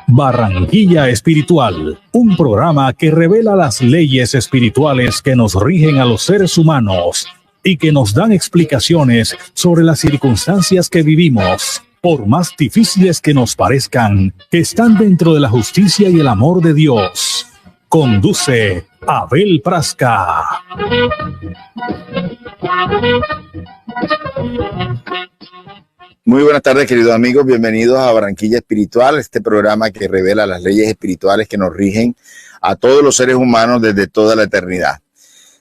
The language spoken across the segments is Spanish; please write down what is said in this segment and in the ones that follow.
Barranquilla Espiritual, un programa que revela las leyes espirituales que nos rigen a los seres humanos y que nos dan explicaciones sobre las circunstancias que vivimos, por más difíciles que nos parezcan, que están dentro de la justicia y el amor de Dios. Conduce Abel Prasca. Muy buenas tardes, queridos amigos. Bienvenidos a Barranquilla Espiritual, este programa que revela las leyes espirituales que nos rigen a todos los seres humanos desde toda la eternidad.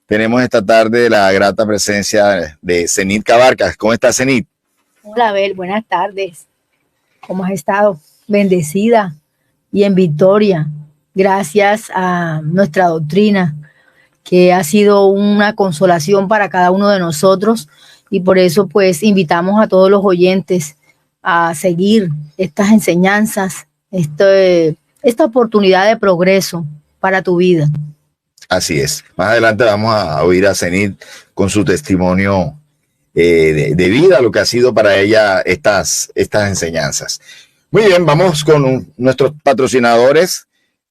Tenemos esta tarde la grata presencia de Zenit Cabarcas. ¿Cómo está, Zenit? Hola, Abel. Buenas tardes. ¿Cómo has estado? Bendecida y en victoria. Gracias a nuestra doctrina, que ha sido una consolación para cada uno de nosotros. Y por eso, pues, invitamos a todos los oyentes a seguir estas enseñanzas, esta oportunidad de progreso para tu vida. Así es. Más adelante vamos a oír a Zenit con su testimonio de vida, lo que ha sido para ella estas enseñanzas. Muy bien, vamos con nuestros patrocinadores.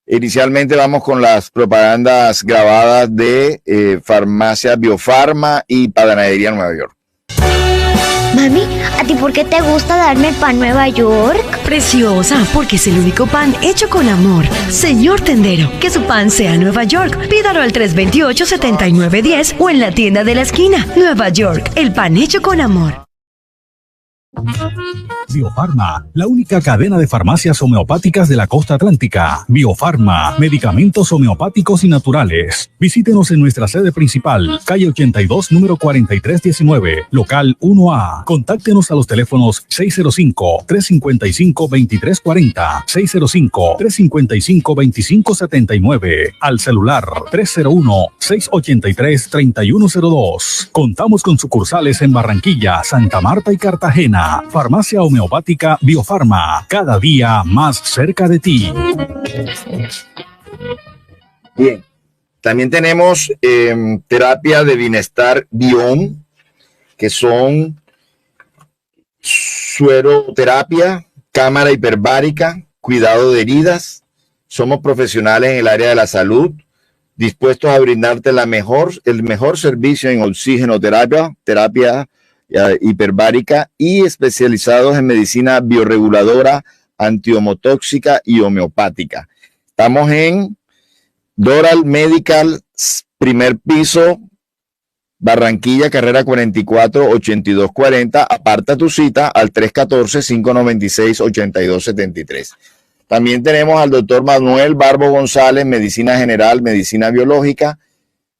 Inicialmente vamos con las propagandas grabadas de Farmacia Biofarma y Panadería Nueva York. Mami, ¿a ti por qué te gusta darme pan Nueva York? Preciosa, porque es el único pan hecho con amor. Señor tendero, que su pan sea Nueva York. Pídalo al 328-7910 o en la tienda de la esquina. Nueva York, el pan hecho con amor. Biofarma, la única cadena de farmacias homeopáticas de la costa atlántica. Biofarma, medicamentos homeopáticos y naturales. Visítenos en nuestra sede principal, calle 82, número 4319, local 1A. Contáctenos a los teléfonos 605-355-2340, 605-355-2579, al celular 301-683-3102. Contamos con sucursales en Barranquilla, Santa Marta y Cartagena. Farmacia homeopática Biofarma, cada día más cerca de ti. Bien, también tenemos terapia de bienestar Bion, que son sueroterapia, cámara hiperbárica, cuidado de heridas. Somos profesionales en el área de la salud, dispuestos a brindarte el mejor servicio en oxigenoterapia, terapia hiperbárica y especializados en medicina bioreguladora, antiomotóxica y homeopática. Estamos en Doral Medical, primer piso, Barranquilla, carrera 44-8240. Aparta tu cita al 314-596-8273. También tenemos al doctor Manuel Barbo González, medicina general, medicina biológica,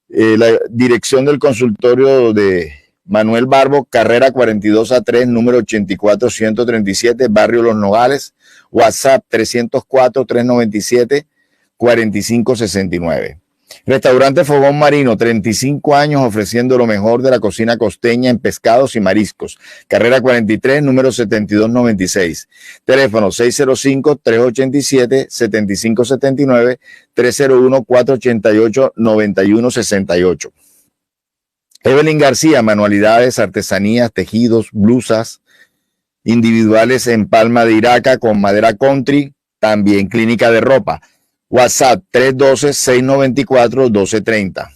la dirección del consultorio de Manuel Barbo, carrera 42A3, número 84137, barrio Los Nogales, WhatsApp 304-397-4569. Restaurante Fogón Marino, 35 años ofreciendo lo mejor de la cocina costeña en pescados y mariscos. Carrera 43, número 7296. Teléfono 605-387-7579, 301-488-9168. Evelyn García, manualidades, artesanías, tejidos, blusas individuales en palma de Iraca con madera country, también clínica de ropa. WhatsApp 312-694-1230.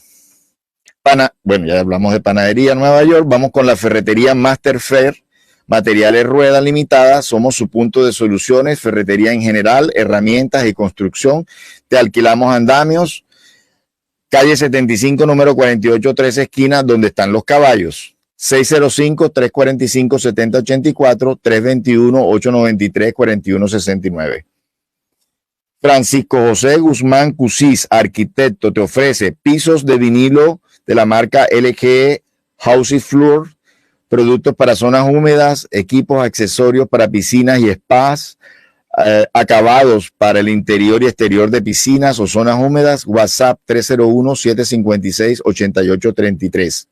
Bueno, ya hablamos de Panadería Nueva York, vamos con la ferretería Master Fair, materiales ruedas limitadas, somos su punto de soluciones, ferretería en general, herramientas y construcción, te alquilamos andamios. Calle 75, número 4813, esquina donde están los caballos. 605-345-7084, 321-893-4169. Francisco José Guzmán Cusís, arquitecto, te ofrece pisos de vinilo de la marca LG House Floor, productos para zonas húmedas, equipos, accesorios para piscinas y spas, acabados para el interior y exterior de piscinas o zonas húmedas. WhatsApp 301-756-8833.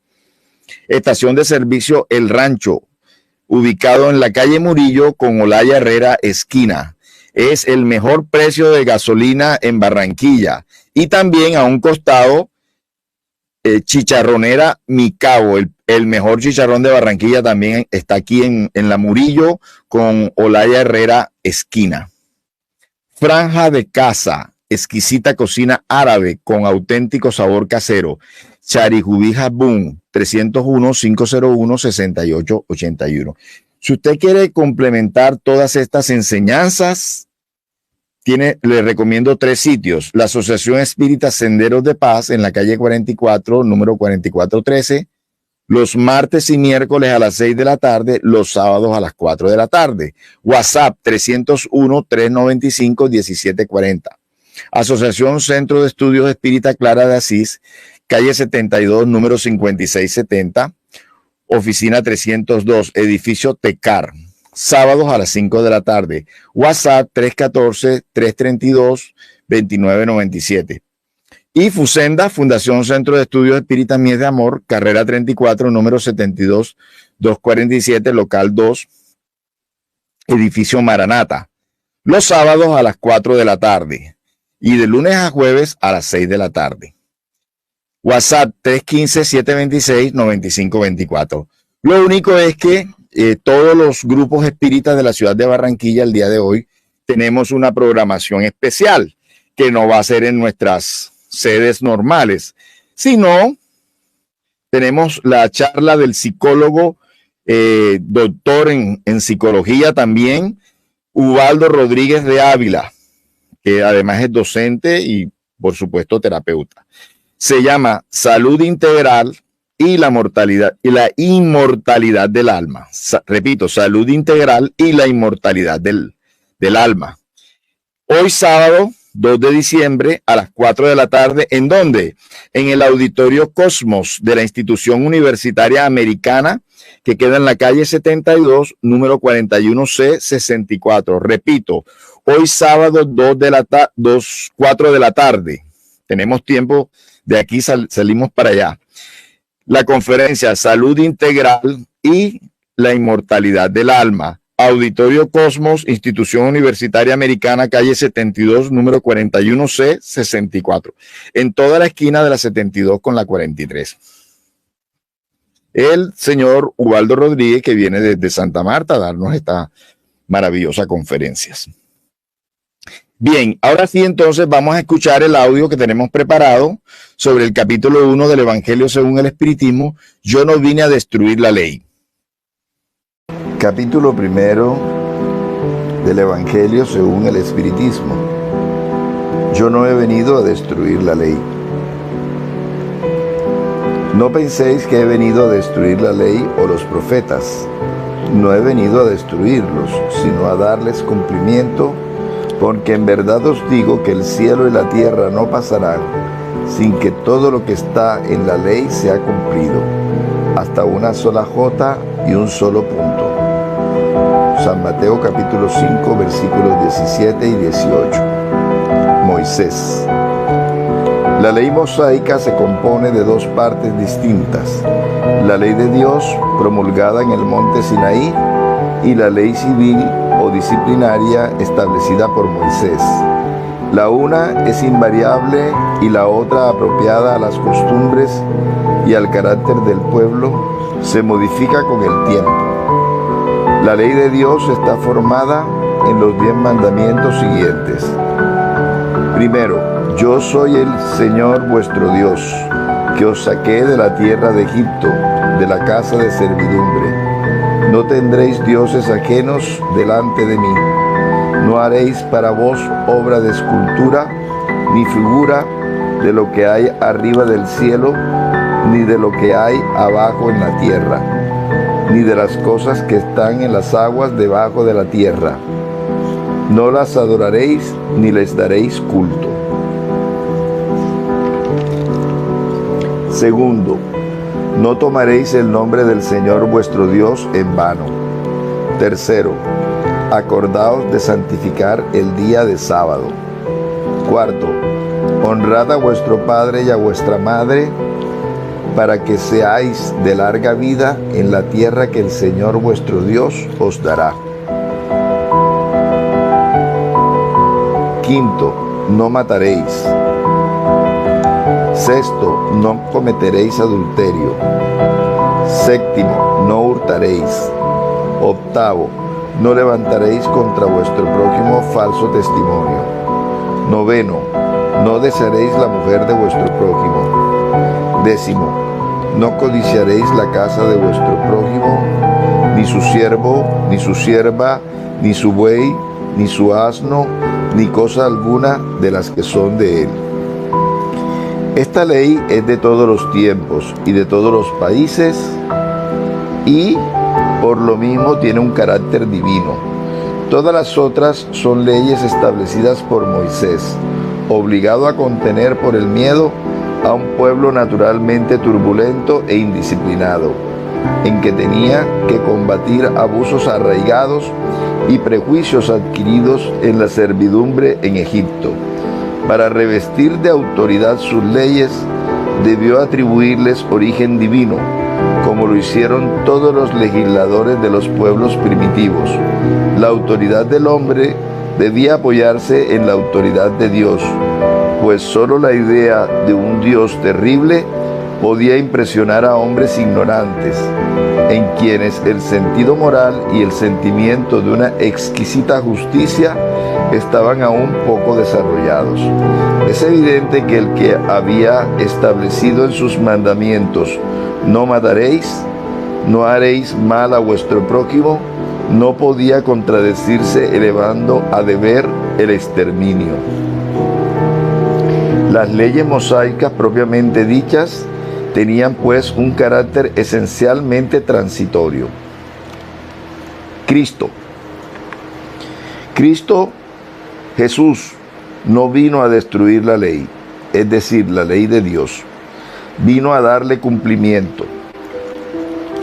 Estación de servicio El Rancho, ubicado en la calle Murillo con Olaya Herrera esquina. Es el mejor precio de gasolina en Barranquilla. Y también a un costado, Chicharronera Mi Cabo, el mejor chicharrón de Barranquilla también está aquí en la Murillo con Olaya Herrera esquina. Franja de Casa, exquisita cocina árabe con auténtico sabor casero. Charigubija Boom, 301-501-6881. Si usted quiere complementar todas estas enseñanzas, le recomiendo 3 sitios. La Asociación Espírita Senderos de Paz en la calle 44, número 4413, los martes y miércoles a las 6 de la tarde, los sábados a las 4 de la tarde. WhatsApp 301-395-1740. Asociación Centro de Estudios Espírita Clara de Asís, calle 72, número 5670, oficina 302, edificio Tecar, sábados a las 5 de la tarde. WhatsApp 314-332-2997. Y Fusenda, Fundación Centro de Estudios Espíritas Mies de Amor, carrera 34, número 72-247, local 2, edificio Maranata, los sábados a las 4 de la tarde y de lunes a jueves a las 6 de la tarde. WhatsApp 315-726-9524. Lo único es que todos los grupos espíritas de la ciudad de Barranquilla el día de hoy tenemos una programación especial que no va a ser en nuestras sedes normales, sino tenemos la charla del psicólogo, doctor en psicología también, Ubaldo Rodríguez de Ávila, que además es docente y por supuesto terapeuta. Se llama Salud Integral y la mortalidad y la inmortalidad del alma. Repito, Salud Integral y la inmortalidad del alma. Hoy sábado 2 de diciembre a las 4 de la tarde. ¿En dónde? En el Auditorio Cosmos de la Institución Universitaria Americana, que queda en la calle 72, número 41C64. Repito, hoy sábado 4 de la tarde. Tenemos tiempo, de aquí salimos para allá. La conferencia Salud Integral y la Inmortalidad del Alma. Auditorio Cosmos, Institución Universitaria Americana, calle 72, número 41C64. En toda la esquina de la 72 con la 43. El señor Ubaldo Rodríguez, que viene desde Santa Marta a darnos esta maravillosa conferencia. Bien, ahora sí entonces vamos a escuchar el audio que tenemos preparado sobre el capítulo 1 del Evangelio según el Espiritismo. Yo no vine a destruir la ley. Capítulo 1 del Evangelio según el Espiritismo. Yo no he venido a destruir la ley. No penséis que he venido a destruir la ley o los profetas. No he venido a destruirlos, sino a darles cumplimiento, porque en verdad os digo que el cielo y la tierra no pasarán sin que todo lo que está en la ley sea cumplido, hasta una sola jota y un solo punto. San Mateo capítulo 5 versículos 17 y 18. Moisés. La ley mosaica se compone de 2 partes distintas: la ley de Dios promulgada en el monte Sinaí y la ley civil o disciplinaria establecida por Moisés. La una es invariable y la otra, apropiada a las costumbres y al carácter del pueblo, se modifica con el tiempo. La ley de Dios está formada en los 10 mandamientos siguientes. Primero, yo soy el Señor vuestro Dios, que os saqué de la tierra de Egipto, de la casa de servidumbre. No tendréis dioses ajenos delante de mí. No haréis para vos obra de escultura, ni figura de lo que hay arriba del cielo, ni de lo que hay abajo en la tierra, ni de las cosas que están en las aguas debajo de la tierra. No las adoraréis, ni les daréis culto. Segundo, no tomaréis el nombre del Señor vuestro Dios en vano. Tercero, acordaos de santificar el día de sábado. Cuarto, honrad a vuestro padre y a vuestra madre, para que seáis de larga vida en la tierra que el Señor vuestro Dios os dará. Quinto, no mataréis. Sexto, no cometeréis adulterio. Séptimo, no hurtaréis. Octavo, no levantaréis contra vuestro prójimo falso testimonio. 9. No desearéis la mujer de vuestro prójimo. 10. No codiciaréis la casa de vuestro prójimo, ni su siervo, ni su sierva, ni su buey, ni su asno, ni cosa alguna de las que son de él. Esta ley es de todos los tiempos y de todos los países, y por lo mismo tiene un carácter divino. Todas las otras son leyes establecidas por Moisés, obligado a contener por el miedo a un pueblo naturalmente turbulento e indisciplinado, en que tenía que combatir abusos arraigados y prejuicios adquiridos en la servidumbre en Egipto. Para revestir de autoridad sus leyes, debió atribuirles origen divino, como lo hicieron todos los legisladores de los pueblos primitivos. La autoridad del hombre debía apoyarse en la autoridad de Dios, pues solo la idea de un Dios terrible podía impresionar a hombres ignorantes, en quienes el sentido moral y el sentimiento de una exquisita justicia estaban aún poco desarrollados. Es evidente que el que había establecido en sus mandamientos: no mataréis, no haréis mal a vuestro prójimo, no podía contradecirse elevando a deber el exterminio. Las leyes mosaicas propiamente dichas tenían pues un carácter esencialmente transitorio. Cristo, Jesús, no vino a destruir la ley, es decir, la ley de Dios. Vino a darle cumplimiento,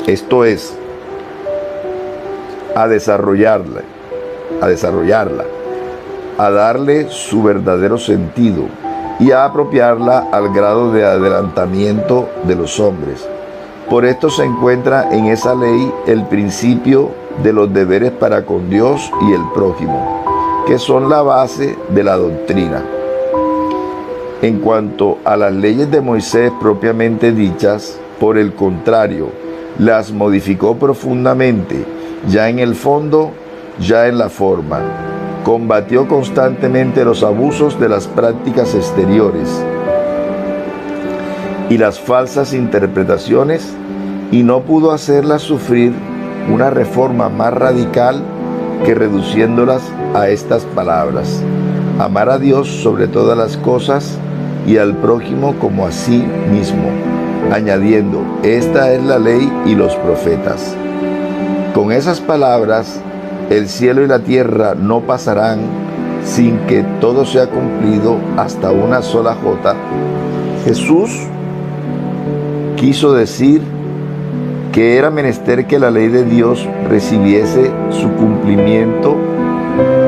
esto es, a desarrollarla, a darle su verdadero sentido y a apropiarla al grado de adelantamiento de los hombres. Por esto se encuentra en esa ley el principio de los deberes para con Dios y el prójimo, que son la base de la doctrina. En cuanto a las leyes de Moisés propiamente dichas, por el contrario, las modificó profundamente, ya en el fondo, ya en la forma. Combatió constantemente los abusos de las prácticas exteriores y las falsas interpretaciones, y no pudo hacerlas sufrir una reforma más radical que reduciéndolas a estas palabras: amar a Dios sobre todas las cosas y al prójimo como a sí mismo, añadiendo: esta es la ley y los profetas. Con esas palabras, el cielo y la tierra no pasarán sin que todo sea cumplido hasta una sola jota. Jesús quiso decir que era menester que la ley de Dios recibiese su cumplimiento,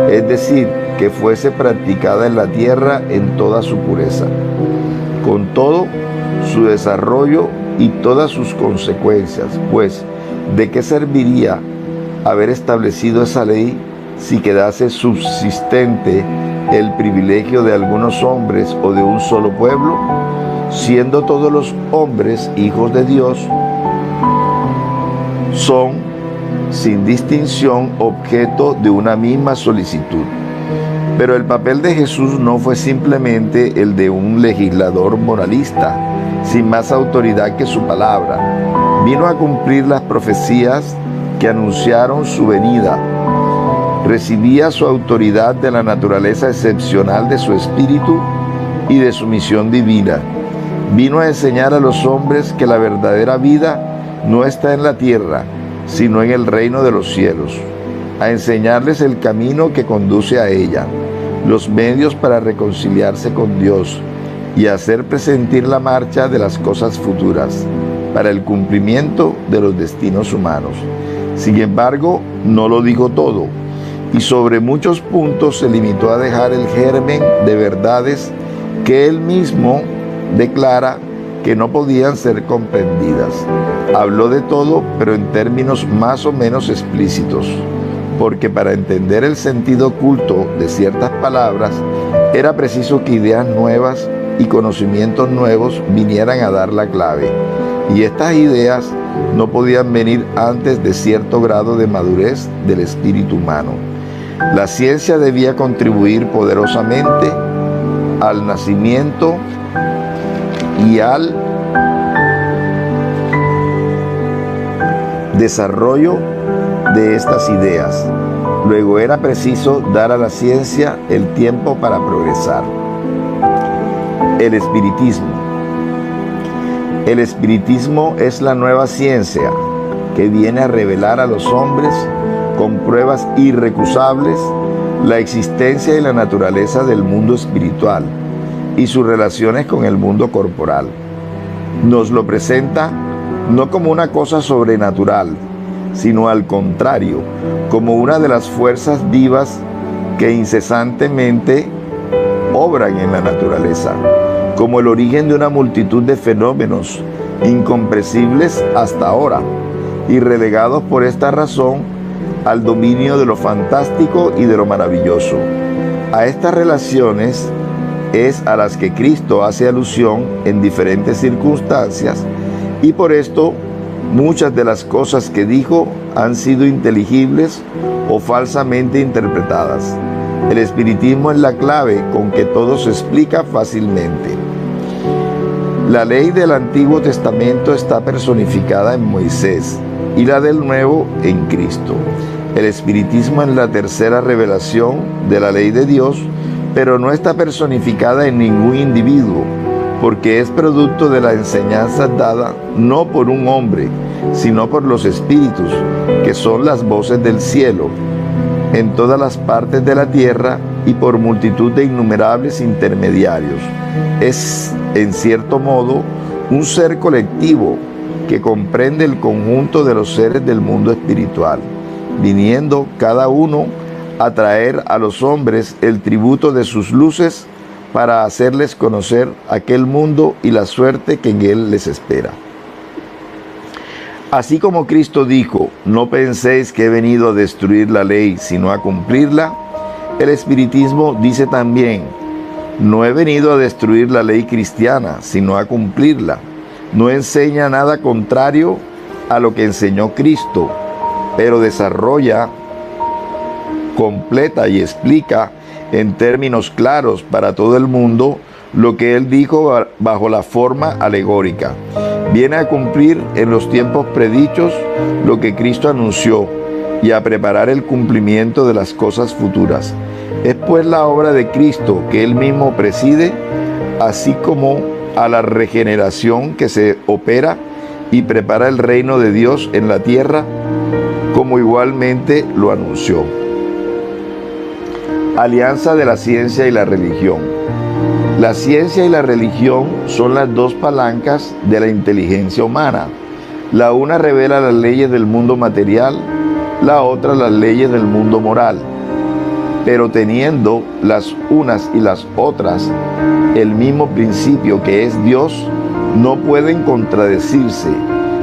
es decir, que fuese practicada en la tierra en toda su pureza, con todo su desarrollo y todas sus consecuencias. Pues, ¿de qué serviría haber establecido esa ley si quedase subsistente el privilegio de algunos hombres o de un solo pueblo? Siendo todos los hombres hijos de Dios, son, sin distinción, objeto de una misma solicitud. Pero el papel de Jesús no fue simplemente el de un legislador moralista, sin más autoridad que su palabra. Vino a cumplir las profecías que anunciaron su venida. Recibía su autoridad de la naturaleza excepcional de su espíritu y de su misión divina. Vino a enseñar a los hombres que la verdadera vida no está en la tierra, sino en el reino de los cielos, a enseñarles el camino que conduce a ella, los medios para reconciliarse con Dios y hacer presentir la marcha de las cosas futuras para el cumplimiento de los destinos humanos. Sin embargo, no lo dijo todo, y sobre muchos puntos se limitó a dejar el germen de verdades que él mismo declara que no podían ser comprendidas. Habló de todo, pero en términos más o menos explícitos, porque para entender el sentido oculto de ciertas palabras, era preciso que ideas nuevas y conocimientos nuevos vinieran a dar la clave. Y estas ideas no podían venir antes de cierto grado de madurez del espíritu humano. La ciencia debía contribuir poderosamente al nacimiento y al desarrollo de estas ideas. Luego era preciso dar a la ciencia el tiempo para progresar. El espiritismo. El espiritismo es la nueva ciencia que viene a revelar a los hombres con pruebas irrecusables la existencia y la naturaleza del mundo espiritual y sus relaciones con el mundo corporal. Nos lo presenta no como una cosa sobrenatural, sino al contrario, como una de las fuerzas vivas que incesantemente obran en la naturaleza, como el origen de una multitud de fenómenos incomprensibles hasta ahora y relegados por esta razón al dominio de lo fantástico y de lo maravilloso. A estas relaciones es a las que Cristo hace alusión en diferentes circunstancias, y por esto muchas de las cosas que dijo han sido inteligibles o falsamente interpretadas. El espiritismo es la clave con que todo se explica fácilmente. La ley del Antiguo Testamento está personificada en Moisés y la del Nuevo en Cristo. El espiritismo es la tercera revelación de la ley de Dios, pero no está personificada en ningún individuo, porque es producto de la enseñanza dada no por un hombre, sino por los espíritus, que son las voces del cielo, en todas las partes de la tierra y por multitud de innumerables intermediarios. Es, en cierto modo, un ser colectivo que comprende el conjunto de los seres del mundo espiritual, viniendo cada uno a traer a los hombres el tributo de sus luces para hacerles conocer aquel mundo y la suerte que en él les espera. Así como Cristo dijo, no penséis que he venido a destruir la ley, sino a cumplirla, el espiritismo dice también, no he venido a destruir la ley cristiana, sino a cumplirla. No enseña nada contrario a lo que enseñó Cristo, pero desarrolla, completa y explica en términos claros para todo el mundo lo que él dijo bajo la forma alegórica. Viene a cumplir en los tiempos predichos lo que Cristo anunció y a preparar el cumplimiento de las cosas futuras. Es pues la obra de Cristo que él mismo preside, así como a la regeneración que se opera y prepara el reino de Dios en la tierra, como igualmente lo anunció. Alianza de la ciencia y la religión. La ciencia y la religión son las dos palancas de la inteligencia humana. La una revela las leyes del mundo material, la otra las leyes del mundo moral. Pero teniendo las unas y las otras el mismo principio que es Dios, no pueden contradecirse.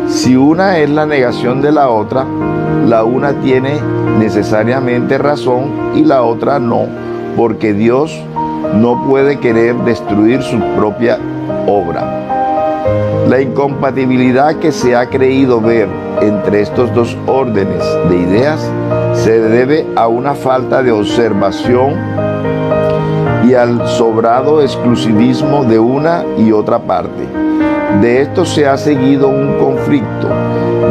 Si una es la negación de la otra, la una tiene necesariamente razón y la otra no, porque Dios no puede querer destruir su propia obra. La incompatibilidad que se ha creído ver entre estos dos órdenes de ideas se debe a una falta de observación y al sobrado exclusivismo de una y otra parte. De esto se ha seguido un conflicto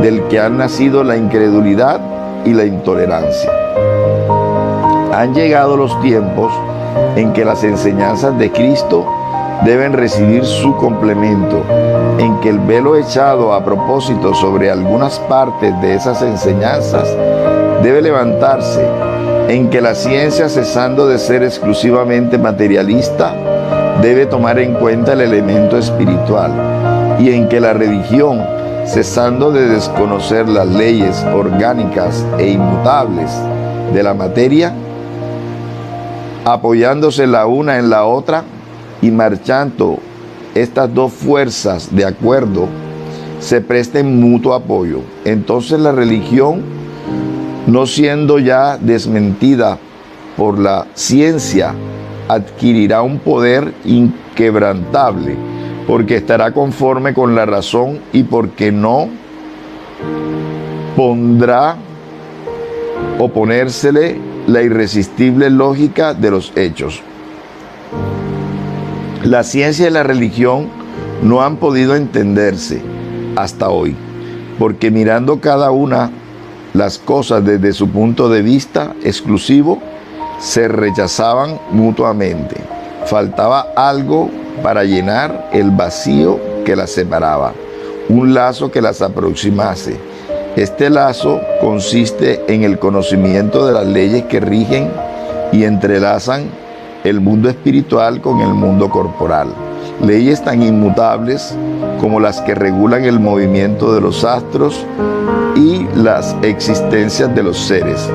del que han nacido la incredulidad y la intolerancia. Han llegado los tiempos en que las enseñanzas de Cristo deben recibir su complemento, en que el velo echado a propósito sobre algunas partes de esas enseñanzas debe levantarse, en que la ciencia, cesando de ser exclusivamente materialista, debe tomar en cuenta el elemento espiritual, y en que la religión, cesando de desconocer las leyes orgánicas e inmutables de la materia, apoyándose la una en la otra y marchando estas dos fuerzas de acuerdo, se presten mutuo apoyo. Entonces la religión, no siendo ya desmentida por la ciencia, adquirirá un poder inquebrantable, porque estará conforme con la razón y porque no pondrá oponérsele la irresistible lógica de los hechos. La ciencia y la religión no han podido entenderse hasta hoy, porque mirando cada una las cosas desde su punto de vista exclusivo, se rechazaban mutuamente. Faltaba algo para llenar el vacío que las separaba, un lazo que las aproximase. Este lazo consiste en el conocimiento de las leyes que rigen y entrelazan el mundo espiritual con el mundo corporal. Leyes tan inmutables como las que regulan el movimiento de los astros y las existencias de los seres.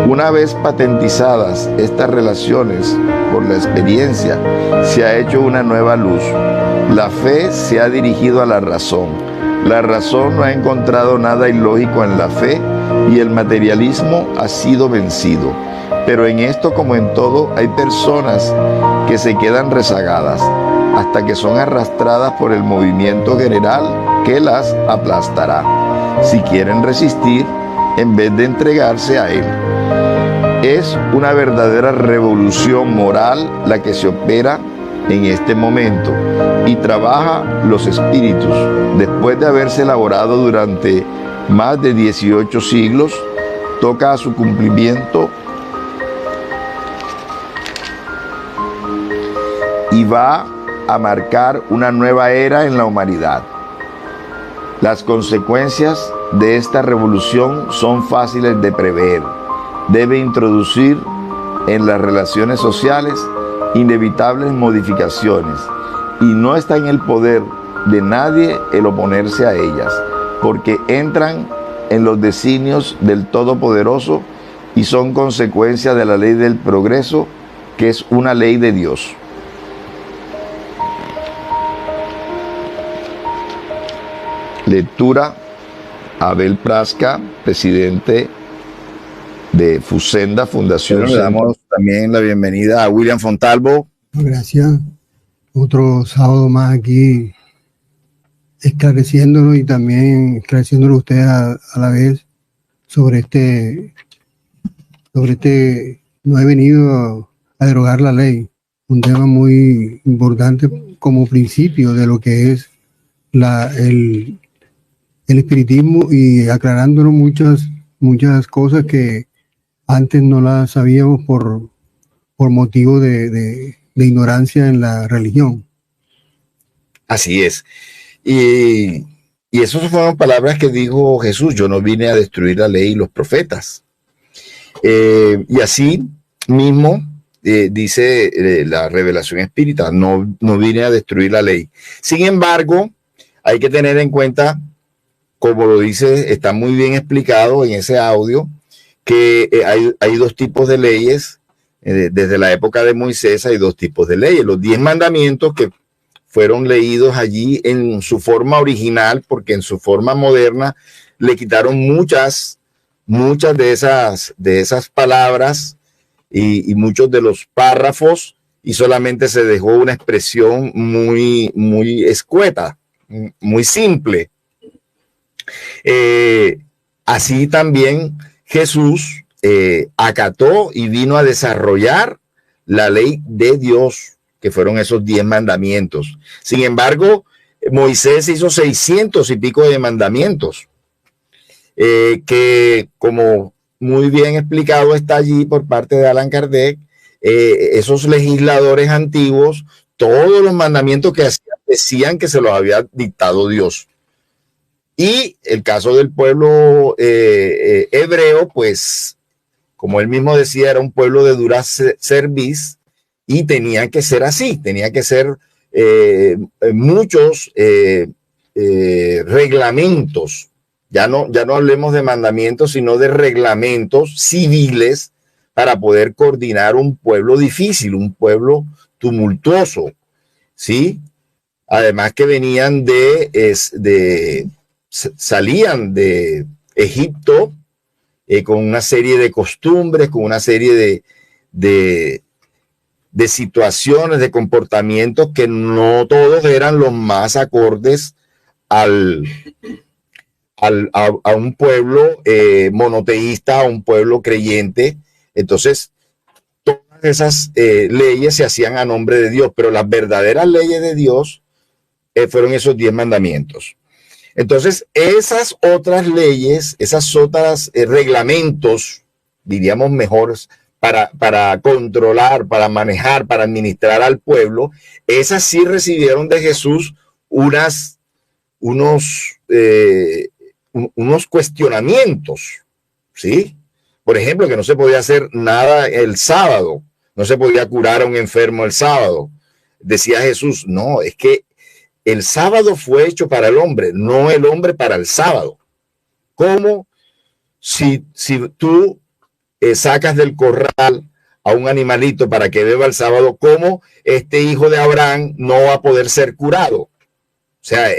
Una vez patentizadas estas relaciones por la experiencia, se ha hecho una nueva luz. La fe se ha dirigido a la razón. La razón no ha encontrado nada ilógico en la fe y el materialismo ha sido vencido. Pero en esto, como en todo, hay personas que se quedan rezagadas hasta que son arrastradas por el movimiento general que las aplastará, si quieren resistir en vez de entregarse a él. Es una verdadera revolución moral la que se opera en este momento y trabaja los espíritus. Después de haberse elaborado durante más de 18 siglos, toca a su cumplimiento y va a marcar una nueva era en la humanidad. Las consecuencias de esta revolución son fáciles de prever. Debe introducir en las relaciones sociales inevitables modificaciones y no está en el poder de nadie el oponerse a ellas, porque entran en los designios del Todopoderoso y son consecuencia de la ley del progreso, que es una ley de Dios. Lectura: Abel Prasca, presidente de FUSENDA, Fundación. Le damos también la bienvenida a William Fontalvo. Gracias. Otro sábado más aquí esclareciéndolo y también esclareciéndolo a ustedes a la vez sobre no he venido a derogar la ley, un tema muy importante como principio de lo que es el espiritismo, y aclarándonos muchas cosas que antes no las sabíamos por motivo de ignorancia en la religión. Así es. Y esas fueron palabras que dijo Jesús: yo no vine a destruir la ley y los profetas. Y así mismo dice la revelación espírita: no vine a destruir la ley. Sin embargo, hay que tener en cuenta, como lo dice, está muy bien explicado en ese audio, que hay dos tipos de leyes. Desde la época de Moisés hay dos tipos de leyes: los 10 mandamientos, que fueron leídos allí en su forma original, porque en su forma moderna le quitaron muchas de esas palabras y muchos de los párrafos, y solamente se dejó una expresión muy escueta, muy simple. Así también Jesús acató y vino a desarrollar la ley de Dios, que fueron esos 10 mandamientos. Sin embargo, Moisés hizo 600 y pico de mandamientos, que, como muy bien explicado está allí por parte de Allan Kardec, esos legisladores antiguos, todos los mandamientos que hacían decían que se los había dictado Dios. Y el caso del pueblo hebreo, pues, como él mismo decía, era un pueblo de dura cerviz, y tenía que ser así, tenía que ser muchos reglamentos. Ya no hablemos de mandamientos, sino de reglamentos civiles para poder coordinar un pueblo difícil, un pueblo tumultuoso, ¿sí? Además que venían salían de Egipto con una serie de costumbres, con una serie de situaciones, de comportamientos que no todos eran los más acordes al a un pueblo monoteísta, a un pueblo creyente. Entonces, todas esas leyes se hacían a nombre de Dios, pero las verdaderas leyes de Dios fueron esos 10 mandamientos. Entonces, esas otras leyes, esas otras reglamentos, diríamos mejores, para controlar, para manejar, para administrar al pueblo, esas sí recibieron de Jesús unos cuestionamientos, ¿sí? Por ejemplo, que no se podía hacer nada el sábado, no se podía curar a un enfermo el sábado. Decía Jesús, no, es que el sábado fue hecho para el hombre, no el hombre para el sábado. ¿Cómo si tú sacas del corral a un animalito para que beba el sábado, cómo este hijo de Abraham no va a poder ser curado? O sea,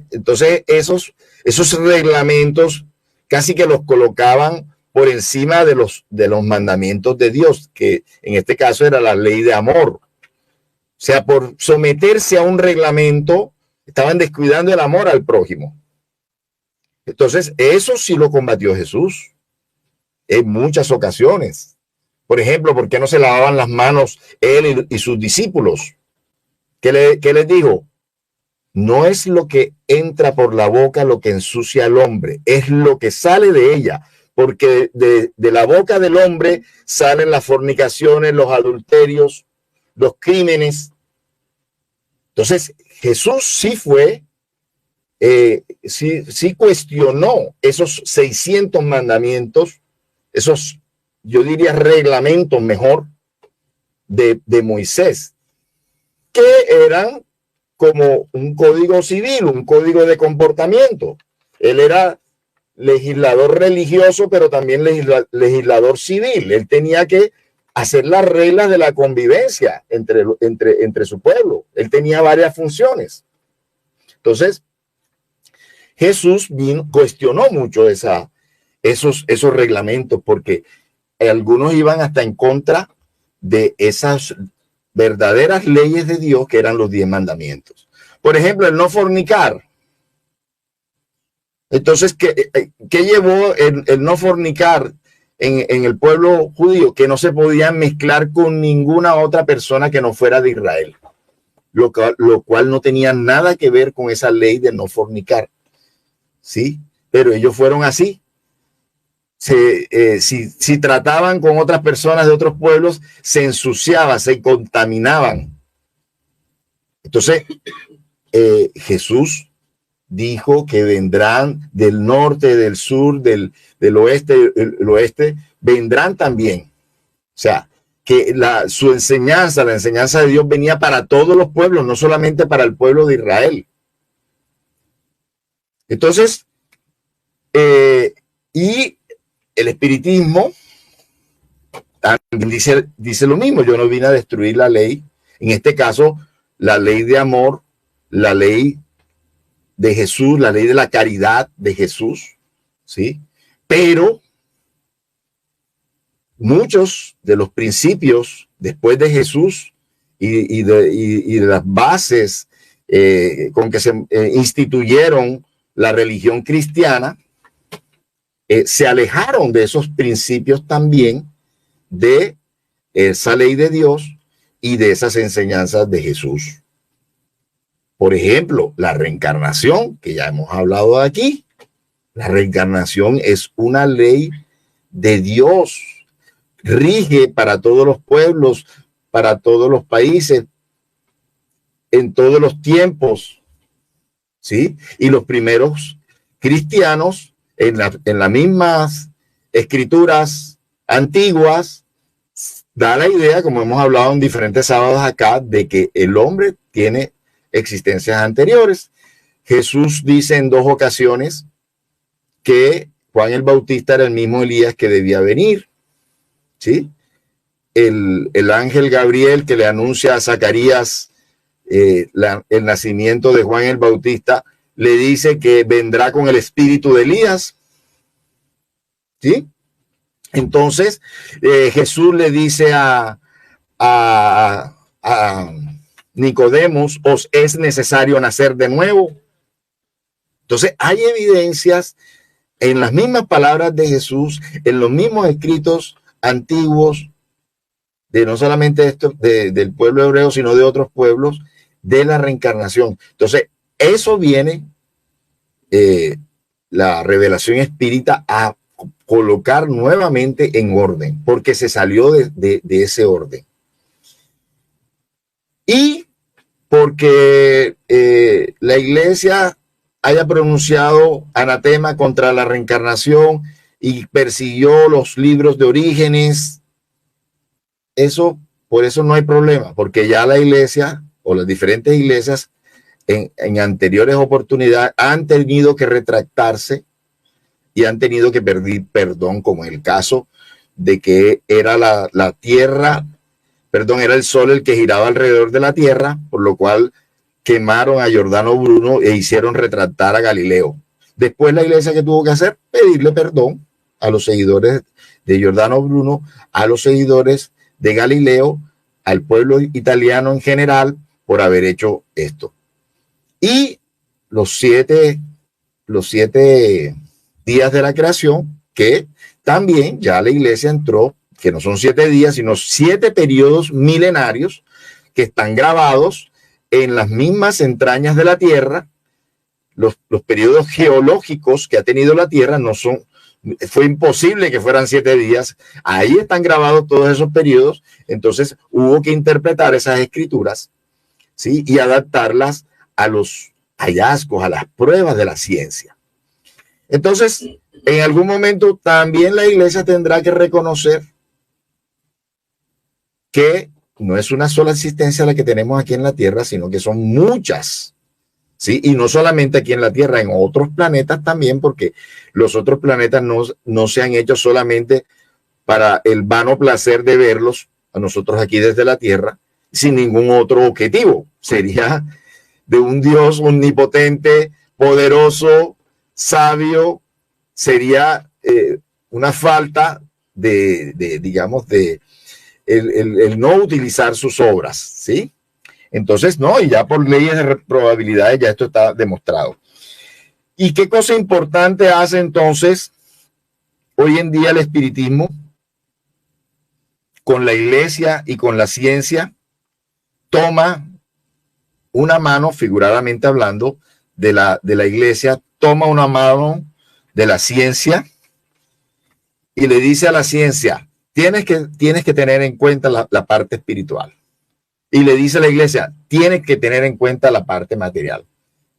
entonces esos reglamentos casi que los colocaban por encima de los mandamientos de Dios, que en este caso era la ley de amor. O sea, por someterse a un reglamento, estaban descuidando el amor al prójimo. Entonces, eso sí lo combatió Jesús en muchas ocasiones. Por ejemplo, ¿por qué no se lavaban las manos él y sus discípulos? ¿Qué les dijo? No es lo que entra por la boca lo que ensucia al hombre, es lo que sale de ella, porque de la boca del hombre salen las fornicaciones, los adulterios, los crímenes. Entonces, Jesús sí fue, sí cuestionó esos 600 mandamientos, esos, yo diría, reglamentos mejor de Moisés, que eran como un código civil, un código de comportamiento. Él era legislador religioso, pero también legislador civil. Él tenía que hacer las reglas de la convivencia entre su pueblo. Él tenía varias funciones. Entonces, Jesús cuestionó mucho esos reglamentos, porque algunos iban hasta en contra de esas verdaderas leyes de Dios, que eran los 10 mandamientos. Por ejemplo, el no fornicar. Entonces, ¿qué llevó el no fornicar en el pueblo judío? Que no se podían mezclar con ninguna otra persona que no fuera de Israel, lo cual no tenía nada que ver con esa ley de no fornicar, ¿sí? Pero ellos fueron así. Si trataban con otras personas de otros pueblos, se ensuciaban, se contaminaban. Entonces, Jesús dijo que vendrán del norte, del sur, del oeste, el oeste, vendrán también. O sea, que su enseñanza, la enseñanza de Dios venía para todos los pueblos, no solamente para el pueblo de Israel. Entonces, y el espiritismo también dice lo mismo. Yo no vine a destruir la ley, en este caso, la ley de amor, la ley de Jesús, la ley de la caridad de Jesús, ¿sí? Pero muchos de los principios después de Jesús y de las bases con que se instituyeron la religión cristiana, se alejaron de esos principios también, de esa ley de Dios y de esas enseñanzas de Jesús. Por ejemplo, la reencarnación, que ya hemos hablado de aquí. La reencarnación es una ley de Dios, rige para todos los pueblos, para todos los países, en todos los tiempos, ¿sí? Y los primeros cristianos, en las mismas escrituras antiguas, da la idea, como hemos hablado en diferentes sábados acá, de que el hombre tiene existencias anteriores. Jesús dice en 2 ocasiones que Juan el Bautista era el mismo Elías que debía venir, ¿sí? El ángel Gabriel que le anuncia a Zacarías el nacimiento de Juan el Bautista, le dice que vendrá con el espíritu de Elías, ¿sí? Entonces, Jesús le dice a Nicodemos, os es necesario nacer de nuevo. Entonces hay evidencias en las mismas palabras de Jesús, en los mismos escritos antiguos, de no solamente esto, del pueblo hebreo, sino de otros pueblos, de la reencarnación. Entonces, eso viene la revelación espírita a colocar nuevamente en orden, porque se salió de ese orden. Y porque la iglesia haya pronunciado anatema contra la reencarnación y persiguió los libros de Orígenes, por eso no hay problema, porque ya la iglesia o las diferentes iglesias en anteriores oportunidades han tenido que retractarse y han tenido que pedir perdón, como en el caso de que era la tierra, perdón, era el sol el que giraba alrededor de la tierra, por lo cual quemaron a Giordano Bruno e hicieron retractar a Galileo. Después la iglesia, que tuvo que hacer, pedirle perdón a los seguidores de Giordano Bruno, a los seguidores de Galileo, al pueblo italiano en general, por haber hecho esto. Y los siete días de la creación, que también ya la iglesia entró, que no son 7 días, sino 7 periodos milenarios que están grabados en las mismas entrañas de la tierra. Los periodos geológicos que ha tenido la tierra fue imposible que fueran 7 días. Ahí están grabados todos esos periodos. Entonces hubo que interpretar esas escrituras, ¿sí? Y adaptarlas a los hallazgos, a las pruebas de la ciencia. Entonces, en algún momento también la iglesia tendrá que reconocer que no es una sola existencia la que tenemos aquí en la Tierra, sino que son muchas, ¿sí? Y no solamente aquí en la Tierra, en otros planetas también, porque los otros planetas no se han hecho solamente para el vano placer de verlos a nosotros aquí desde la Tierra, sin ningún otro objetivo. Sería de un Dios omnipotente, poderoso, sabio, sería una falta digamos, el no utilizar sus obras, ¿sí? Entonces, no, y ya por leyes de probabilidades ya esto está demostrado. ¿Y qué cosa importante hace entonces hoy en día el espiritismo con la iglesia y con la ciencia? Toma una mano, figuradamente hablando, de la iglesia, toma una mano de la ciencia y le dice a la ciencia: tienes que tener en cuenta la parte espiritual. Y le dice a la iglesia: tienes que tener en cuenta la parte material.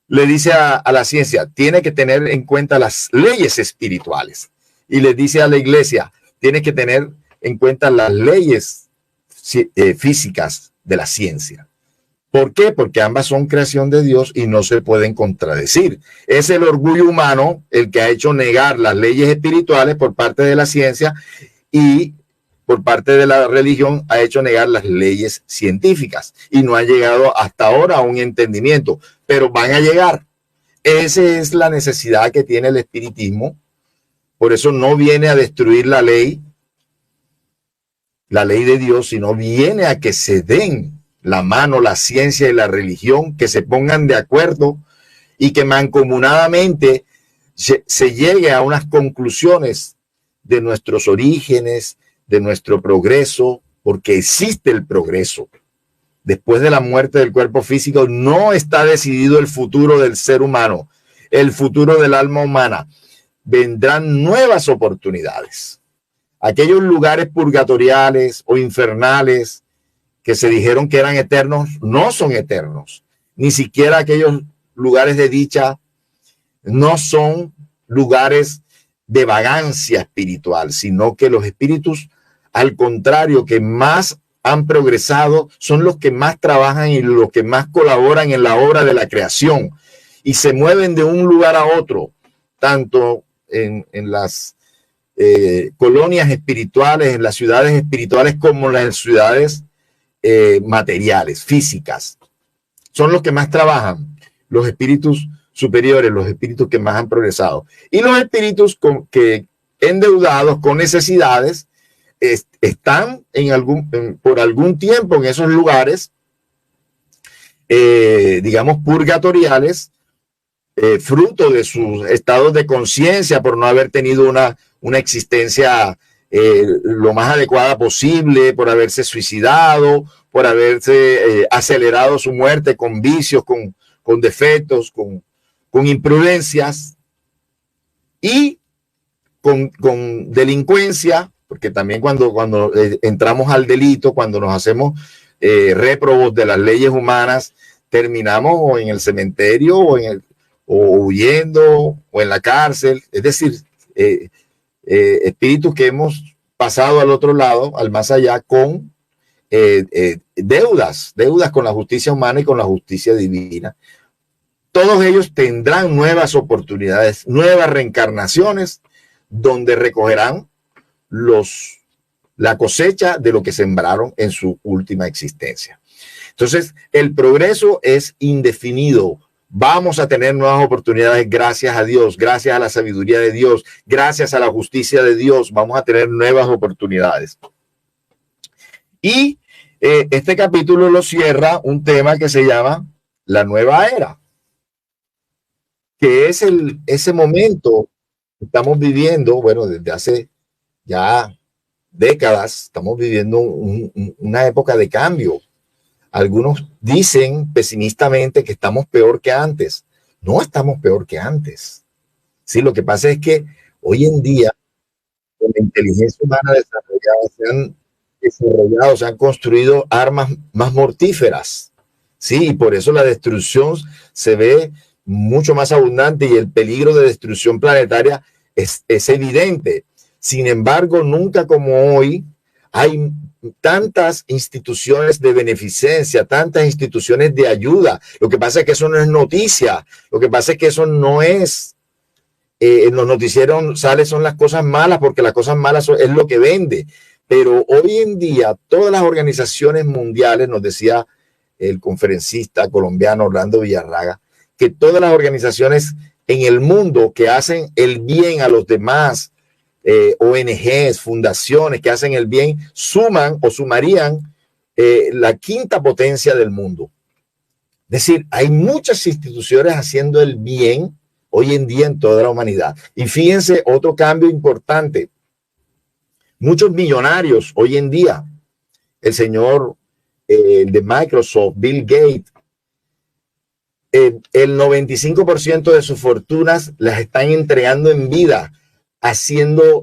Le dice a la ciencia: tiene que tener en cuenta las leyes espirituales. Y le dice a la iglesia: tienes que tener en cuenta las leyes físicas de la ciencia. ¿Por qué? Porque ambas son creación de Dios y no se pueden contradecir. Es el orgullo humano el que ha hecho negar las leyes espirituales por parte de la ciencia, y por parte de la religión ha hecho negar las leyes científicas, y no ha llegado hasta ahora a un entendimiento, pero van a llegar. Esa es la necesidad que tiene el espiritismo. Por eso no viene a destruir la ley de Dios, sino viene a que se den la mano la ciencia y la religión, que se pongan de acuerdo y que mancomunadamente se llegue a unas conclusiones de nuestros orígenes, de nuestro progreso, porque existe el progreso. Después de la muerte del cuerpo físico no está decidido el futuro del ser humano, el futuro del alma humana. Vendrán nuevas oportunidades. Aquellos lugares purgatoriales o infernales que se dijeron que eran eternos, no son eternos. Ni siquiera aquellos lugares de dicha no son lugares de vagancia espiritual, sino que los espíritus, al contrario, que más han progresado, son los que más trabajan y los que más colaboran en la obra de la creación, y se mueven de un lugar a otro, tanto en las colonias espirituales, en las ciudades espirituales, como en las ciudades materiales, físicas. Son los que más trabajan, los espíritus superiores, los espíritus que más han progresado. Y los espíritus que endeudados con necesidades están por algún tiempo en esos lugares, digamos, purgatoriales, fruto de sus estados de conciencia por no haber tenido una existencia lo más adecuada posible, por haberse suicidado, por haberse acelerado su muerte con vicios, con defectos, con imprudencias y con delincuencia, porque también cuando entramos al delito, cuando nos hacemos réprobos de las leyes humanas, terminamos o en el cementerio o huyendo o en la cárcel. Es decir, espíritus que hemos pasado al otro lado, al más allá, con deudas con la justicia humana y con la justicia divina. Todos ellos tendrán nuevas oportunidades, nuevas reencarnaciones, donde recogerán la cosecha de lo que sembraron en su última existencia. Entonces, el progreso es indefinido. Vamos a tener nuevas oportunidades gracias a Dios, gracias a la sabiduría de Dios, gracias a la justicia de Dios. Vamos a tener nuevas oportunidades. Y este capítulo lo cierra un tema que se llama la nueva era, que es ese momento que estamos viviendo, bueno, desde hace ya décadas, estamos viviendo una época de cambio. Algunos dicen pesimistamente que estamos peor que antes. No estamos peor que antes. Sí, lo que pasa es que hoy en día, con la inteligencia humana se han construido armas más mortíferas. Sí, y por eso la destrucción se ve mucho más abundante y el peligro de destrucción planetaria es evidente. Sin embargo, nunca como hoy hay tantas instituciones de beneficencia, tantas instituciones de ayuda. Lo que pasa es que eso no es noticia. Lo que pasa es que eso no es, en los noticieros son las cosas malas, porque las cosas malas es lo que vende. Pero hoy en día todas las organizaciones mundiales, nos decía el conferencista colombiano Orlando Villarraga, que todas las organizaciones en el mundo que hacen el bien a los demás, ONGs, fundaciones que hacen el bien, suman o sumarían la quinta potencia del mundo. Es decir, hay muchas instituciones haciendo el bien hoy en día en toda la humanidad. Y fíjense, otro cambio importante. Muchos millonarios hoy en día, el señor de Microsoft, Bill Gates, el 95% de sus fortunas las están entregando en vida,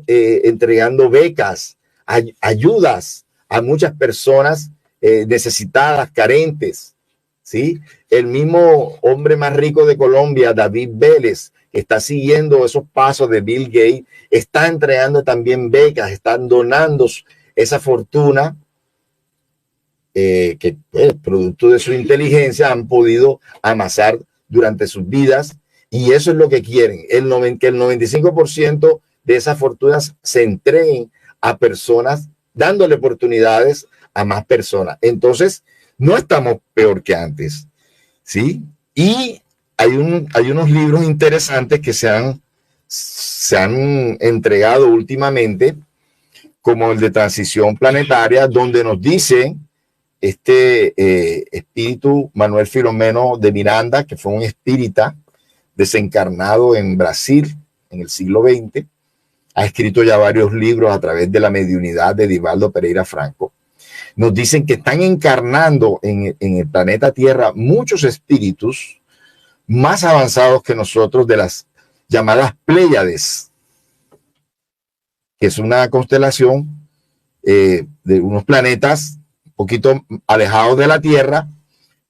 entregando becas, ayudas a muchas personas necesitadas, carentes, ¿sí? El mismo hombre más rico de Colombia, David Vélez, que está siguiendo esos pasos de Bill Gates, está entregando también becas, están donando esa fortuna que producto de su inteligencia han podido amasar durante sus vidas, y eso es lo que quieren, que el 95% de esas fortunas se entreguen a personas, dándole oportunidades a más personas. Entonces, no estamos peor que antes, ¿sí? Y hay unos libros interesantes que se han entregado últimamente, como el de Transición Planetaria, donde nos dice espíritu Manuel Filomeno de Miranda, que fue un espírita desencarnado en Brasil en el siglo XX, ha escrito ya varios libros a través de la mediunidad de Divaldo Pereira Franco. Nos dicen que están encarnando en el planeta Tierra muchos espíritus más avanzados que nosotros, de las llamadas Pléyades, que es una constelación de unos planetas un poquito alejados de la Tierra,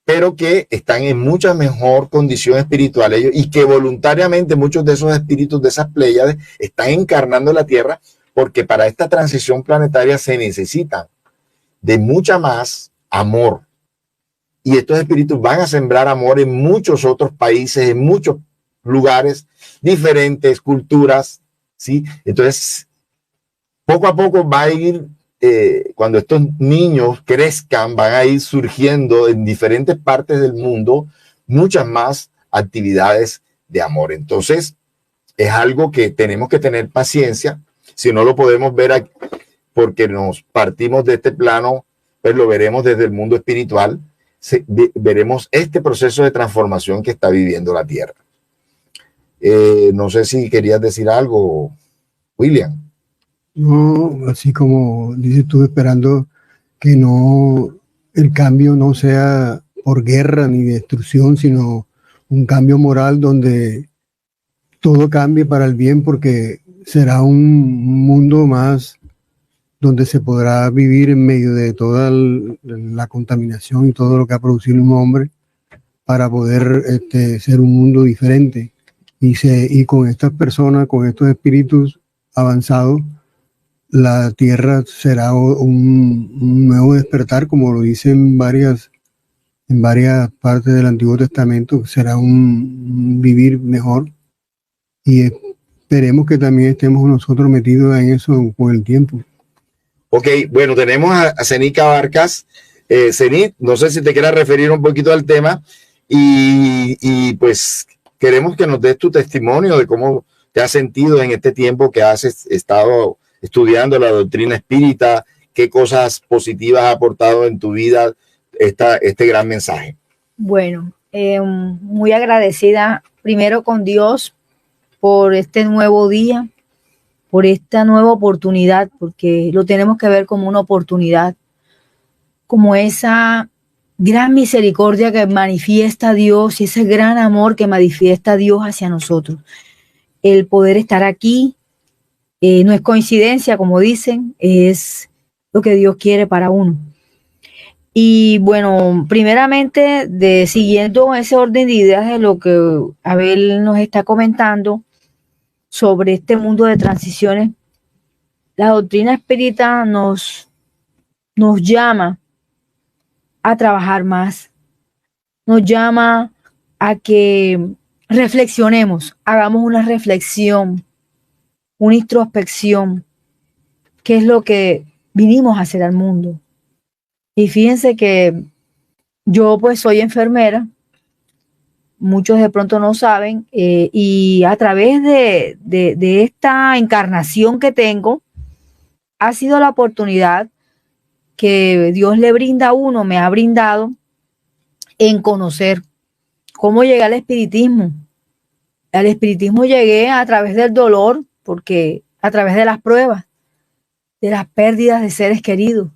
pero que están en mucha mejor condición espiritual ellos, y que voluntariamente muchos de esos espíritus de esas Pléyades están encarnando en la Tierra, porque para esta transición planetaria se necesitan de mucha más amor. Y estos espíritus van a sembrar amor en muchos otros países, en muchos lugares, diferentes culturas, ¿sí? Entonces, poco a poco va a ir, cuando estos niños crezcan, van a ir surgiendo en diferentes partes del mundo muchas más actividades de amor. Entonces, es algo que tenemos que tener paciencia. Si no lo podemos ver aquí, porque nos partimos de este plano, pues lo veremos desde el mundo espiritual. Veremos este proceso de transformación que está viviendo la Tierra. No sé si querías decir algo, William. No, así como dices tú, esperando que no, el cambio no sea por guerra ni destrucción, sino un cambio moral donde todo cambie para el bien, porque será un mundo más donde se podrá vivir en medio de toda la contaminación y todo lo que ha producido un hombre para poder ser un mundo diferente. Y con estas personas, con estos espíritus avanzados, la tierra será un nuevo despertar, como lo dicen en varias partes del Antiguo Testamento, será un vivir mejor, y esperemos que también estemos nosotros metidos en eso con el tiempo. Ok, bueno, tenemos a Zenica Barcas. Zenit, no sé si te quieras referir un poquito al tema y pues queremos que nos des tu testimonio de cómo te has sentido en este tiempo que has estado estudiando la doctrina espírita, qué cosas positivas ha aportado en tu vida este gran mensaje. Bueno, muy agradecida primero con Dios por este nuevo día, por esta nueva oportunidad, porque lo tenemos que ver como una oportunidad, como esa gran misericordia que manifiesta Dios y ese gran amor que manifiesta Dios hacia nosotros. El poder estar aquí no es coincidencia, como dicen, es lo que Dios quiere para uno. Y bueno, primeramente, siguiendo ese orden de ideas de lo que Abel nos está comentando sobre este mundo de transiciones, la doctrina espírita nos llama a trabajar más, nos llama a que reflexionemos, hagamos una reflexión, una introspección, qué es lo que vinimos a hacer al mundo. Y fíjense que yo pues soy enfermera, muchos de pronto no saben, y a través de esta encarnación que tengo, ha sido la oportunidad que Dios le brinda a uno, me ha brindado en conocer cómo llegué al espiritismo. Al espiritismo llegué a través del dolor, porque a través de las pruebas, de las pérdidas de seres queridos.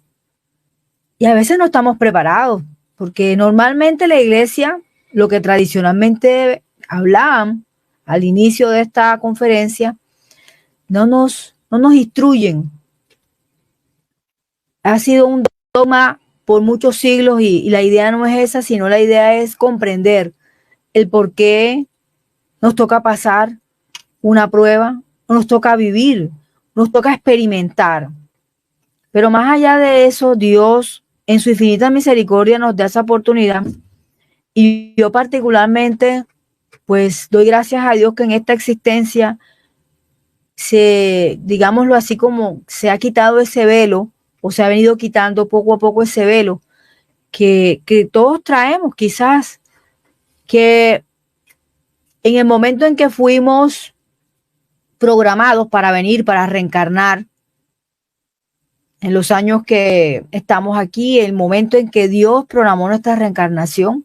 Y a veces no estamos preparados, porque normalmente la iglesia, lo que tradicionalmente hablaban al inicio de esta conferencia, no nos instruyen. Ha sido un dogma por muchos siglos y la idea no es esa, sino la idea es comprender el por qué nos toca pasar una prueba, nos toca vivir, nos toca experimentar. Pero más allá de eso, Dios en su infinita misericordia nos da esa oportunidad. Y yo particularmente, pues doy gracias a Dios que en esta existencia digámoslo así, como se ha quitado ese velo, o se ha venido quitando poco a poco ese velo que todos traemos, quizás, que en el momento en que fuimos programados para venir, para reencarnar, en los años que estamos aquí, el momento en que Dios programó nuestra reencarnación,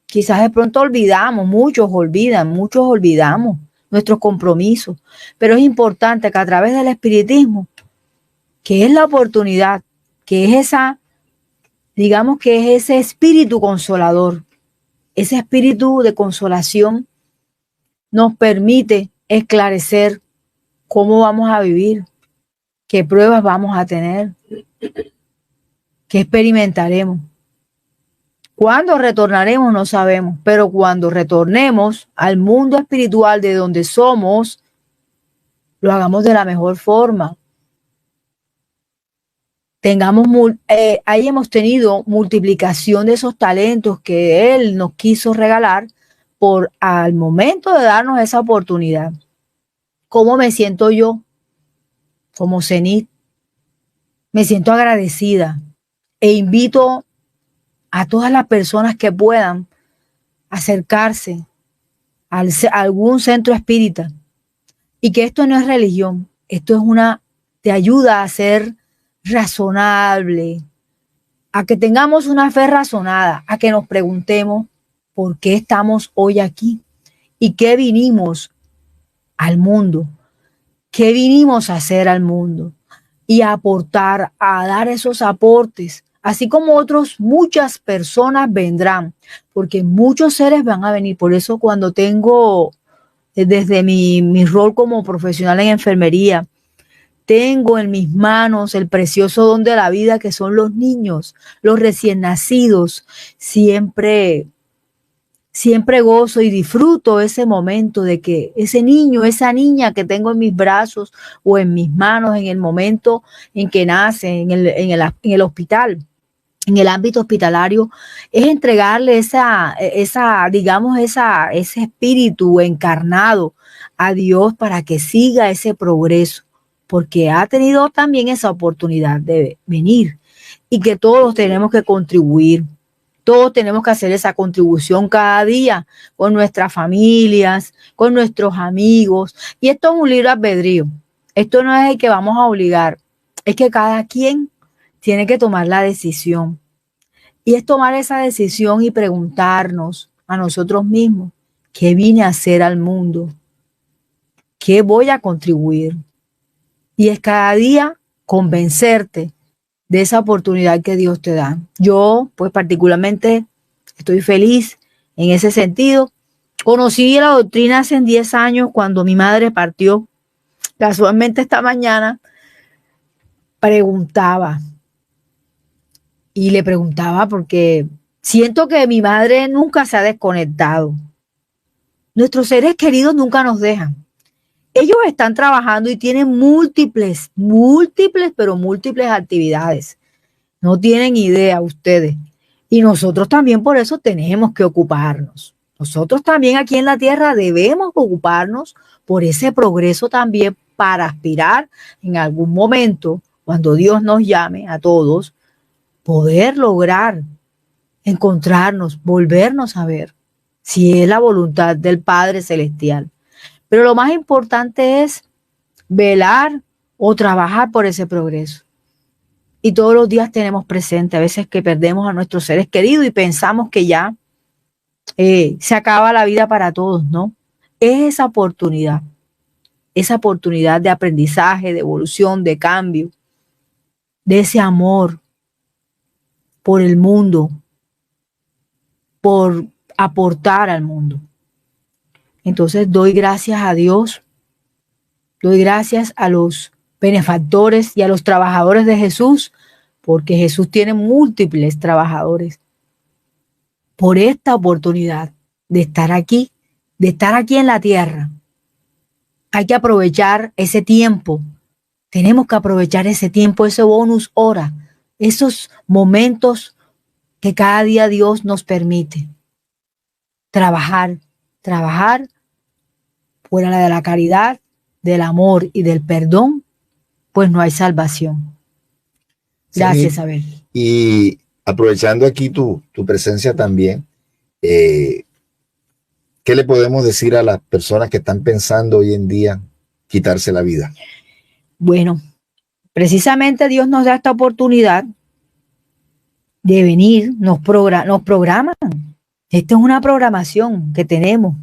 quizás de pronto olvidamos, muchos olvidamos nuestros compromisos, pero es importante que a través del espiritismo, que es la oportunidad, que es esa, digamos que es ese espíritu consolador, ese espíritu de consolación, nos permite esclarecer cómo vamos a vivir, qué pruebas vamos a tener, qué experimentaremos. ¿Cuándo retornaremos? No sabemos, pero cuando retornemos al mundo espiritual de donde somos, lo hagamos de la mejor forma. Ahí hemos tenido multiplicación de esos talentos que Él nos quiso regalar al momento de darnos esa oportunidad. ¿Cómo me siento yo? Como Zenit, me siento agradecida e invito a todas las personas que puedan acercarse a algún centro espírita, y que esto no es religión, esto es te ayuda a ser razonable, a que tengamos una fe razonada, a que nos preguntemos por qué estamos hoy aquí y qué vinimos al mundo. ¿Qué vinimos a hacer al mundo? Y a aportar, a dar esos aportes, así como muchas personas vendrán, porque muchos seres van a venir. Por eso cuando tengo, desde mi rol como profesional en enfermería, tengo en mis manos el precioso don de la vida que son los niños, los recién nacidos. Siempre gozo y disfruto ese momento de que ese niño, esa niña que tengo en mis brazos o en mis manos en el momento en que nace en el hospital, en el ámbito hospitalario, es entregarle digamos, ese espíritu encarnado a Dios para que siga ese progreso, porque ha tenido también esa oportunidad de venir y que todos tenemos que contribuir. Todos tenemos que hacer esa contribución cada día con nuestras familias, con nuestros amigos. Y esto es un libre albedrío. Esto no es el que vamos a obligar. Es que cada quien tiene que tomar la decisión. Y es tomar esa decisión y preguntarnos a nosotros mismos, ¿qué vine a hacer al mundo? ¿Qué voy a contribuir? Y es cada día convencerte de esa oportunidad que Dios te da. Yo, pues particularmente, estoy feliz en ese sentido. Conocí la doctrina hace 10 años cuando mi madre partió. Casualmente esta mañana preguntaba, y le preguntaba porque siento que mi madre nunca se ha desconectado. Nuestros seres queridos nunca nos dejan. Ellos están trabajando y tienen múltiples actividades. No tienen idea ustedes. Y nosotros también por eso tenemos que ocuparnos. Nosotros también aquí en la tierra debemos ocuparnos por ese progreso también para aspirar en algún momento, cuando Dios nos llame a todos, poder lograr encontrarnos, volvernos a ver, si es la voluntad del Padre Celestial. Pero lo más importante es velar o trabajar por ese progreso. Y todos los días tenemos presente, a veces que perdemos a nuestros seres queridos y pensamos que ya se acaba la vida para todos, ¿no? Es esa oportunidad de aprendizaje, de evolución, de cambio, de ese amor por el mundo, por aportar al mundo. Entonces doy gracias a Dios, doy gracias a los benefactores y a los trabajadores de Jesús, porque Jesús tiene múltiples trabajadores, por esta oportunidad de estar aquí en la tierra. Hay que aprovechar ese tiempo, tenemos que aprovechar ese tiempo, ese bonus hora, esos momentos que cada día Dios nos permite. Trabajar fuera de la caridad, del amor y del perdón, pues no hay salvación. Gracias, Sí, Abel. y aprovechando aquí tu presencia también, ¿qué le podemos decir a las personas que están pensando hoy en día quitarse la vida? Bueno, precisamente Dios nos da esta oportunidad de venir, nos programan. Esta es una programación que tenemos,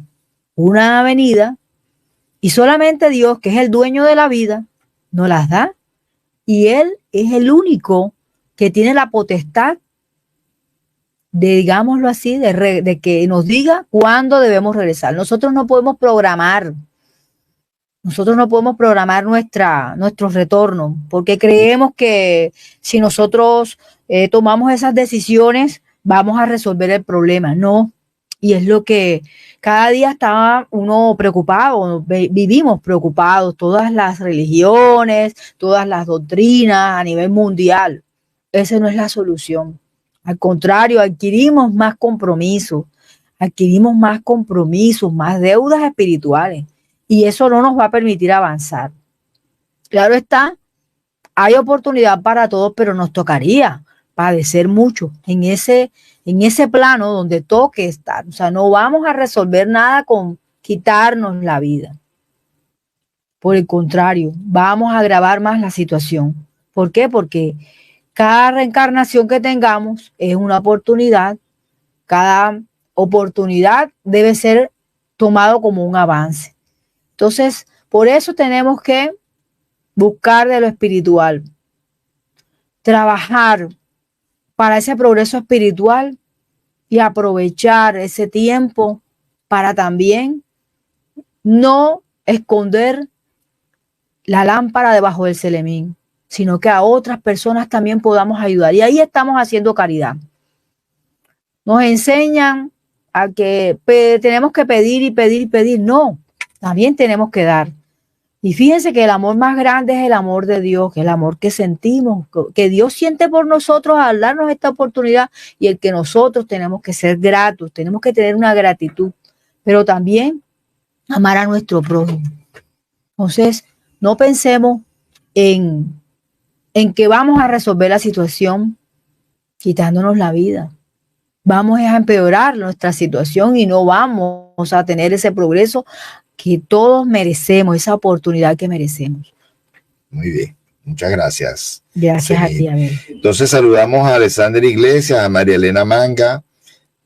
una venida, y solamente Dios, que es el dueño de la vida, nos las da. Y Él es el único que tiene la potestad de, digámoslo así, de que nos diga cuándo debemos regresar. Nosotros no podemos programar nuestro retorno, porque creemos que si nosotros tomamos esas decisiones, vamos a resolver el problema. No, y es lo que cada día está uno preocupado, vivimos preocupados, todas las religiones, todas las doctrinas a nivel mundial. Esa no es la solución. Al contrario, adquirimos más compromisos, más deudas espirituales, y eso no nos va a permitir avanzar. Claro está, hay oportunidad para todos, pero nos tocaría padecer mucho en ese plano donde toque estar. O sea, no vamos a resolver nada con quitarnos la vida. Por el contrario, vamos a agravar más la situación. ¿Por qué? Porque cada reencarnación que tengamos es una oportunidad. Cada oportunidad debe ser tomado como un avance. Entonces, por eso tenemos que buscar de lo espiritual, trabajar para ese progreso espiritual y aprovechar ese tiempo para también no esconder la lámpara debajo del celemín, sino que a otras personas también podamos ayudar. Y ahí estamos haciendo caridad. Nos enseñan a que tenemos que pedir y pedir y pedir. No, también tenemos que dar. Y fíjense que el amor más grande es el amor de Dios, que el amor que sentimos, que Dios siente por nosotros al darnos esta oportunidad, y el que nosotros tenemos que ser gratos, tenemos que tener una gratitud, pero también amar a nuestro prójimo. Entonces, no pensemos en que vamos a resolver la situación quitándonos la vida. Vamos a empeorar nuestra situación y no vamos a tener ese progreso que todos merecemos, esa oportunidad que merecemos. Muy bien, muchas gracias. Gracias a ti, Abel. Entonces saludamos a Alexander Iglesias, a María Elena Manga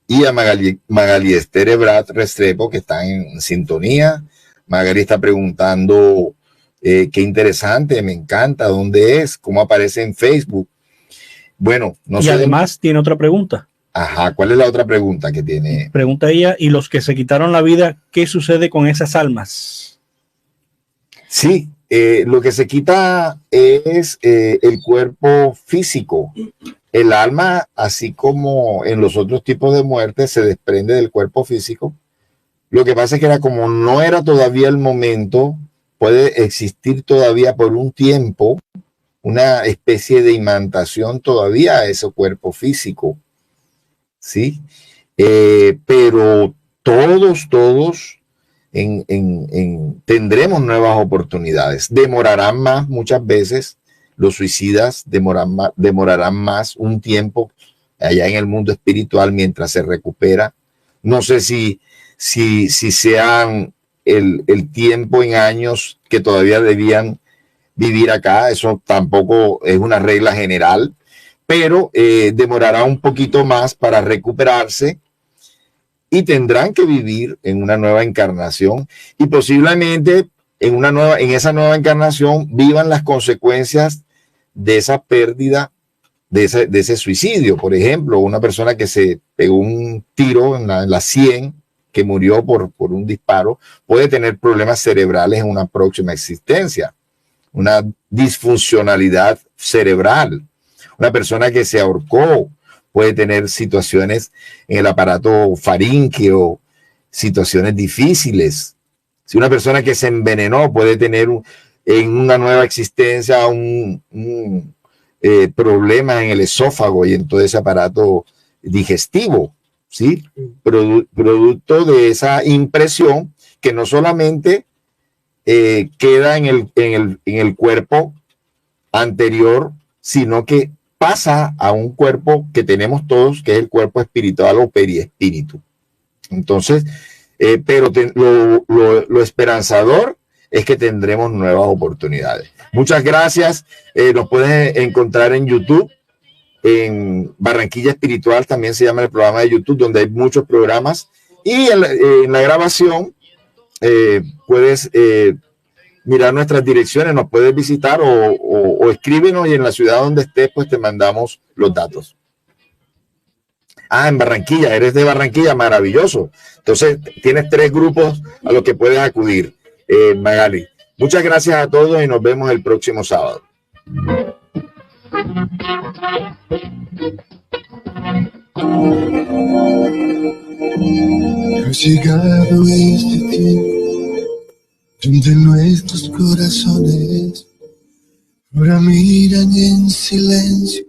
y a Magali Esther Ebrat Restrepo, que están en sintonía. Magali está preguntando, qué interesante, me encanta, ¿dónde es? ¿Cómo aparece en Facebook? Bueno, no sé. Y además tiene otra pregunta. Ajá, ¿cuál es la otra pregunta que tiene? Pregunta ella, ¿y los que se quitaron la vida, qué sucede con esas almas? Sí, lo que se quita es el cuerpo físico. El alma, así como en los otros tipos de muerte, se desprende del cuerpo físico. Lo que pasa es que como no era todavía el momento, puede existir todavía por un tiempo una especie de imantación todavía a ese cuerpo físico. ¿Sí? Pero todos tendremos nuevas oportunidades. Demorarán más muchas veces. Los suicidas demorarán más un tiempo allá en el mundo espiritual mientras se recupera. No sé si sean el tiempo en años que todavía debían vivir acá. Eso tampoco es una regla general, pero demorará un poquito más para recuperarse y tendrán que vivir en una nueva encarnación y posiblemente en esa nueva encarnación vivan las consecuencias de esa pérdida, de ese suicidio. Por ejemplo, una persona que se pegó un tiro en la sien, que murió por un disparo, puede tener problemas cerebrales en una próxima existencia, una disfuncionalidad cerebral. Una persona que se ahorcó puede tener situaciones en el aparato faríngeo, situaciones difíciles. Si una persona que se envenenó puede tener en una nueva existencia un problema en el esófago y en todo ese aparato digestivo, ¿sí? Producto de esa impresión que no solamente queda en el cuerpo anterior, sino que pasa a un cuerpo que tenemos todos, que es el cuerpo espiritual o periespíritu. Entonces, pero lo esperanzador es que tendremos nuevas oportunidades. Muchas gracias. Nos pueden encontrar en YouTube, en Barranquilla Espiritual, también se llama el programa de YouTube, donde hay muchos programas. Y en la grabación puedes mirar nuestras direcciones, nos puedes visitar o escríbenos, y en la ciudad donde estés, pues te mandamos los datos. Ah, en Barranquilla, eres de Barranquilla, maravilloso. Entonces tienes 3 grupos a los que puedes acudir, Magali. Muchas gracias a todos y nos vemos el próximo sábado. Ha llegado este tiempo donde nuestros corazones ahora miran en silencio